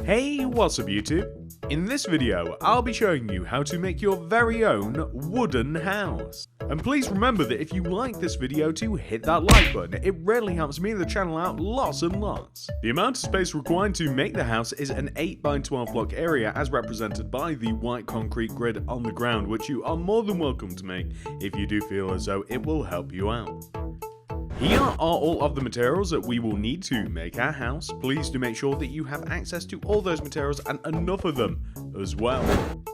Hey, what's up YouTube? In this video, I'll be showing you how to make your very own wooden house. And please remember that if you like this video to hit that like button, it really helps me and the channel out lots and lots. The amount of space required to make the house is an 8x12 block area as represented by the white concrete grid on the ground, which you are more than welcome to make if you do feel as though it will help you out. Here are all of the materials that we will need to make our house. Please do make sure that you have access to all those materials and enough of them as well.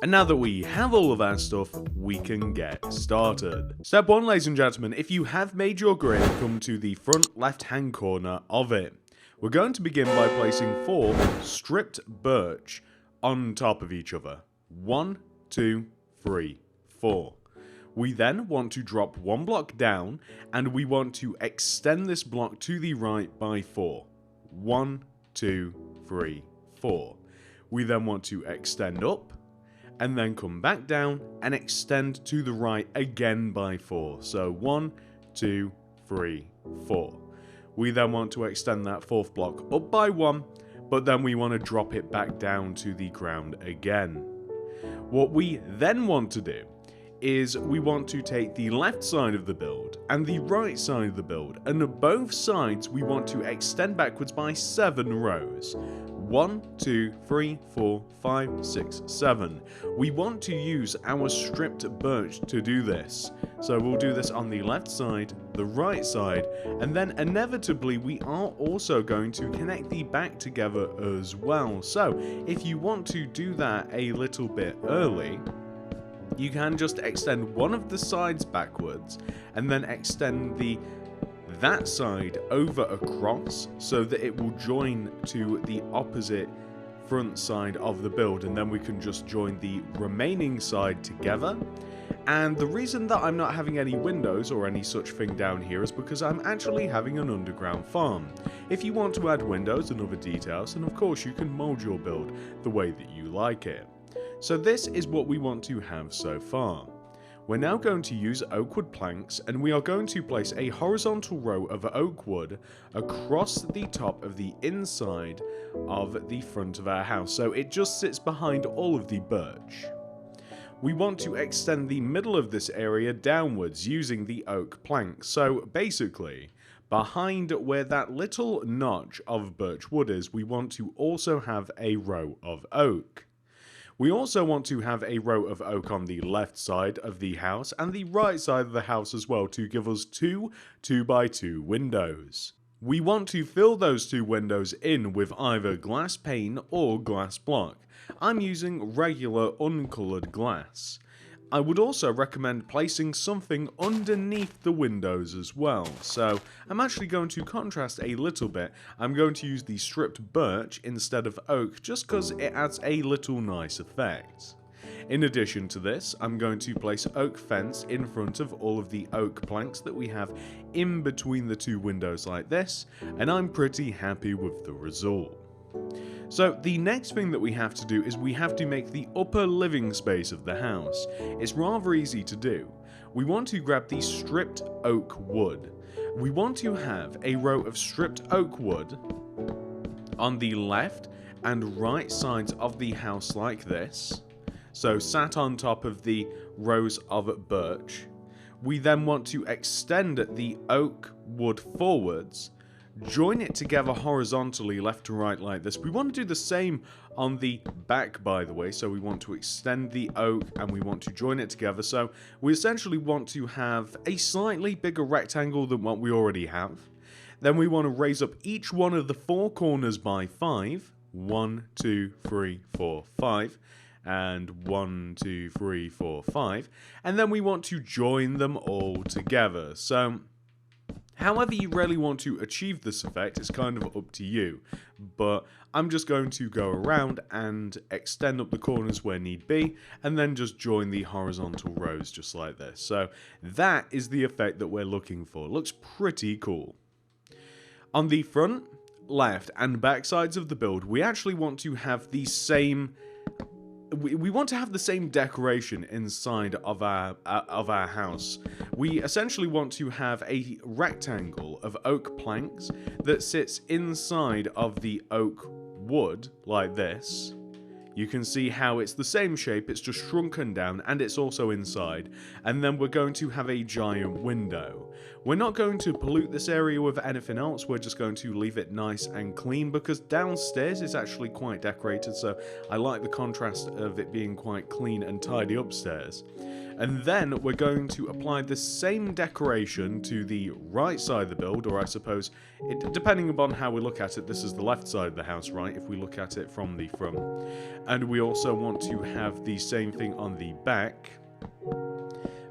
And now that we have all of our stuff, we can get started. Step 1, ladies and gentlemen, if you have made your grid, come to the front left-hand corner of it. We're going to begin by placing 4 stripped birch on top of each other. 1, 2, 3, 4. We then want to drop 1 block down, and we want to extend this block to the right by 4. 1, 2, 3, 4. We then want to extend up, and then come back down and extend to the right again by 4. So 1, 2, 3, 4. We then want to extend that 4th block up by 1, but then we want to drop it back down to the ground again. What we then want to do is we want to take the left side of the build and the right side of the build, and on both sides we want to extend backwards by 7 rows. 1, 2, 3, 4, 5, 6, 7. We want to use our stripped birch to do this. So we'll do this on the left side, the right side, and then inevitably we are also going to connect the back together as well. So if you want to do that a little bit early, you can just extend one of the sides backwards and then extend that side over across so that it will join to the opposite front side of the build, and then we can just join the remaining side together. And the reason that I'm not having any windows or any such thing down here is because I'm actually having an underground farm. If you want to add windows and other details, then of course you can mold your build the way that you like it. So this is what we want to have so far. We're now going to use oak wood planks, and we are going to place a horizontal row of oak wood across the top of the inside of the front of our house, so it just sits behind all of the birch. We want to extend the middle of this area downwards using the oak planks, so basically, behind where that little notch of birch wood is, we want to also have a row of oak. We also want to have a row of oak on the left side of the house and the right side of the house as well to give us 2 2x2 windows. We want to fill those 2 windows in with either glass pane or glass block. I'm using regular uncoloured glass. I would also recommend placing something underneath the windows as well, so I'm actually going to contrast a little bit. I'm going to use the stripped birch instead of oak just because it adds a little nice effect. In addition to this, I'm going to place oak fence in front of all of the oak planks that we have in between the 2 windows like this, and I'm pretty happy with the result. So the next thing that we have to do is we have to make the upper living space of the house. It's rather easy to do. We want to grab the stripped oak wood. We want to have a row of stripped oak wood on the left and right sides of the house like this. So sat on top of the rows of birch. We then want to extend the oak wood forwards, join it together horizontally left to right like this. We want to do the same on the back, by the way, so we want to extend the oak and we want to join it together. So we essentially want to have a slightly bigger rectangle than what we already have. Then we want to raise up each one of the 4 corners by 5. 1, 2, 3, 4, 5. And 1, 2, 3, 4, 5. And then we want to join them all together. So however you really want to achieve this effect is kind of up to you, but I'm just going to go around and extend up the corners where need be, and then just join the horizontal rows just like this. So that is the effect that we're looking for. It looks pretty cool. On the front, left, and back sides of the build, we actually want to have the same we want to have the same decoration inside of our house. We essentially want to have a rectangle of oak planks that sits inside of the oak wood like this, you can see how it's the same shape, it's just shrunken down, and it's also inside. And then we're going to have a giant window. We're not going to pollute this area with anything else, we're just going to leave it nice and clean, because downstairs is actually quite decorated, so I like the contrast of it being quite clean and tidy upstairs. And then we're going to apply the same decoration to the right side of the build, or I suppose, depending upon how we look at it, this is the left side of the house, right, if we look at it from the front. And we also want to have the same thing on the back.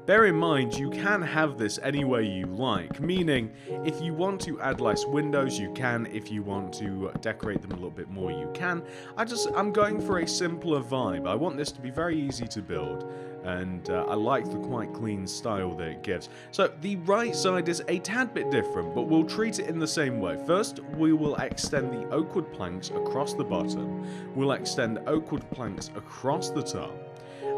Bear in mind, you can have this any way you like, meaning if you want to add less windows, you can. If you want to decorate them a little bit more, you can. I'm going for a simpler vibe. I want this to be very easy to build, and I like the quite clean style that it gives. So the right side is a tad bit different, but we'll treat it in the same way. First, we will extend the oak wood planks across the bottom. We'll extend oak wood planks across the top.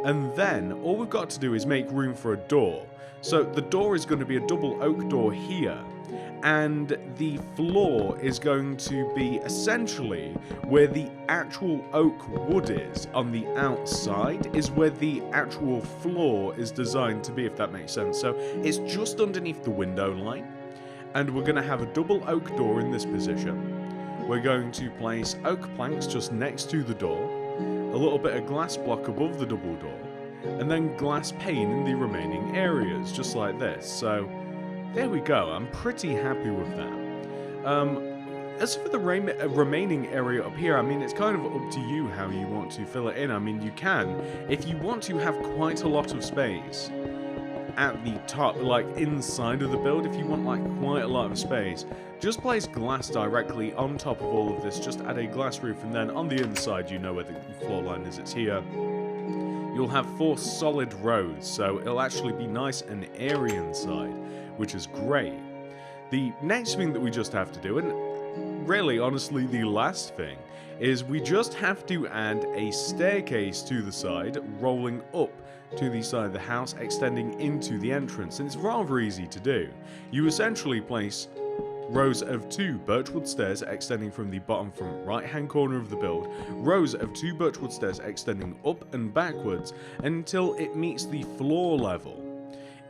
And then, all we've got to do is make room for a door. So the door is going to be a double oak door here. And the floor is going to be essentially where the actual oak wood is on the outside, is where the actual floor is designed to be, if that makes sense. So it's just underneath the window line. And we're going to have a double oak door in this position. We're going to place oak planks just next to the door. A little bit of glass block above the double door, and then glass pane in the remaining areas, just like this. So, there we go. I'm pretty happy with that. As for the remaining area up here, I mean, it's kind of up to you how you want to fill it in. I mean, you can, if you want to have quite a lot of space at the top, like inside of the build, if you want like quite a lot of space, just place glass directly on top of all of this. Just add a glass roof, and then on the inside, you know where the floor line is, it's here. You'll have 4 solid rows, so it'll actually be nice and airy inside, which is great. The next thing that we just have to do, and really honestly the last thing, is we just have to add a staircase to the side, rolling up to the side of the house, extending into the entrance, and it's rather easy to do. You essentially place rows of 2 birchwood stairs extending from the bottom from right hand corner of the build, rows of 2 birchwood stairs extending up and backwards until it meets the floor level.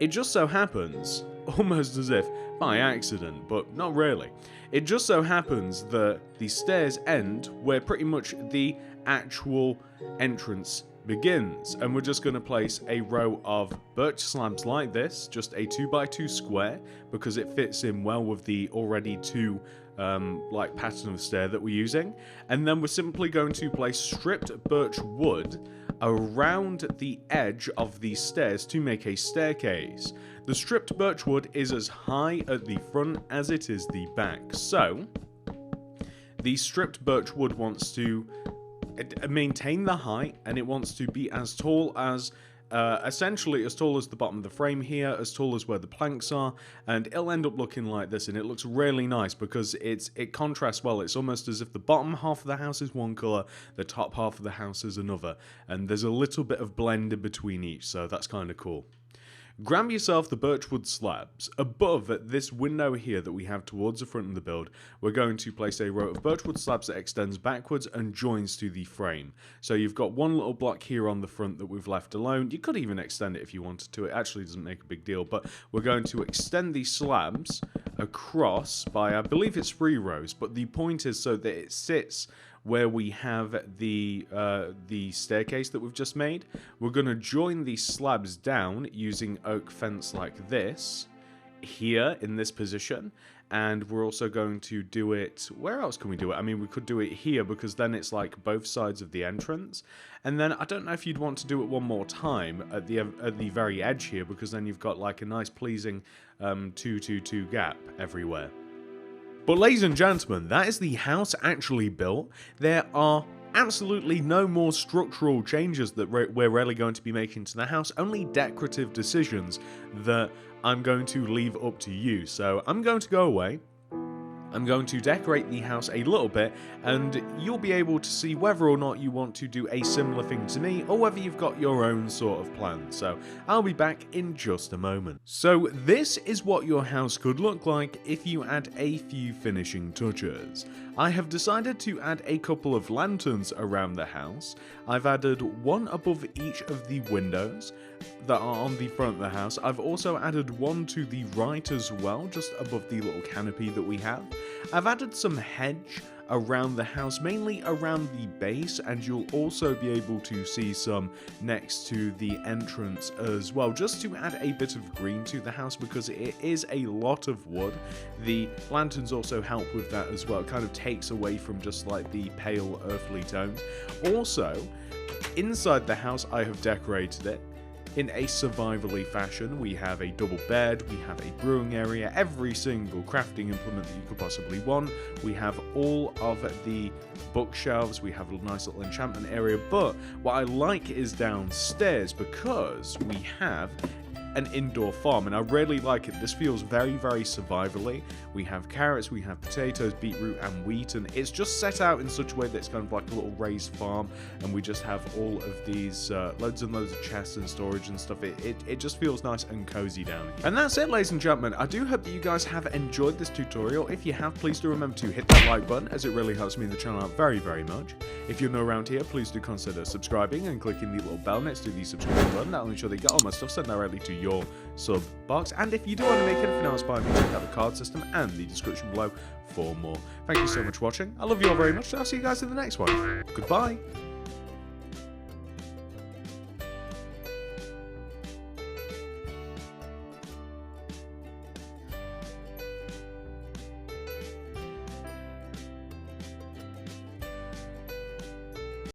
It just so happens, almost as if by accident, but not really, it just so happens that the stairs end where pretty much the actual entrance begins, and we're just going to place a row of birch slabs like this, just a 2x2 square, because it fits in well with the already 2 like pattern of stair that we're using. And then we're simply going to place stripped birch wood around the edge of these stairs to make a staircase. The stripped birch wood is as high at the front as it is the back, so the stripped birch wood wants to maintain the height, and it wants to be as tall as essentially as tall as the bottom of the frame here, as tall as where the planks are, and it'll end up looking like this, and it looks really nice because it contrasts well. It's almost as if the bottom half of the house is one colour, the top half of the house is another, and there's a little bit of blend in between each, so that's kind of cool. Grab yourself the birchwood slabs. Above this window here that we have towards the front of the build, we're going to place a row of birchwood slabs that extends backwards and joins to the frame. So you've got one little block here on the front that we've left alone. You could even extend it if you wanted to. It actually doesn't make a big deal, but we're going to extend these slabs across by, I believe it's 3 rows, but the point is so that it sits where we have the staircase that we've just made. We're going to join these slabs down using oak fence like this, here in this position, and we're also going to do it, where else can we do it? I mean, we could do it here, because then it's like both sides of the entrance, and then I don't know if you'd want to do it one more time at the very edge here, because then you've got like a nice pleasing 2-2-2 gap everywhere. But ladies and gentlemen, that is the house actually built. There are absolutely no more structural changes that we're really going to be making to the house, only decorative decisions that I'm going to leave up to you. So I'm going to go away, I'm going to decorate the house a little bit, and you'll be able to see whether or not you want to do a similar thing to me, or whether you've got your own sort of plan. So I'll be back in just a moment. So this is what your house could look like if you add a few finishing touches. I have decided to add a couple of lanterns around the house. I've added one above each of the windows that are on the front of the house. I've also added one to the right as well, just above the little canopy that we have. I've added some hedge around the house, mainly around the base, and you'll also be able to see some next to the entrance as well, just to add a bit of green to the house because it is a lot of wood. The lanterns also help with that as well. It kind of takes away from just like the pale earthly tones. Also, inside the house I have decorated it in a survivally fashion. We have a double bed, we have a brewing area, every single crafting implement that you could possibly want. We have all of the bookshelves, we have a nice little enchantment area, but what I like is downstairs because we have an indoor farm, and I really like it. This feels very, very survivally. We have carrots, we have potatoes, beetroot, and wheat, and it's just set out in such a way that it's kind of like a little raised farm, and we just have all of these loads and loads of chests and storage and stuff. It just feels nice and cozy down here. And that's it, ladies and gentlemen. I do hope that you guys have enjoyed this tutorial. If you have, please do remember to hit that like button, as it really helps me and the channel out very, very much. If you're new around here, please do consider subscribing and clicking the little bell next to the subscribe button. That'll ensure they get all my stuff sent directly to your sub box. And if you do want to make anything else by me, check out the card system and the description below for more. Thank you so much for watching. I love you all very much, and I'll see you guys in the next one. Goodbye.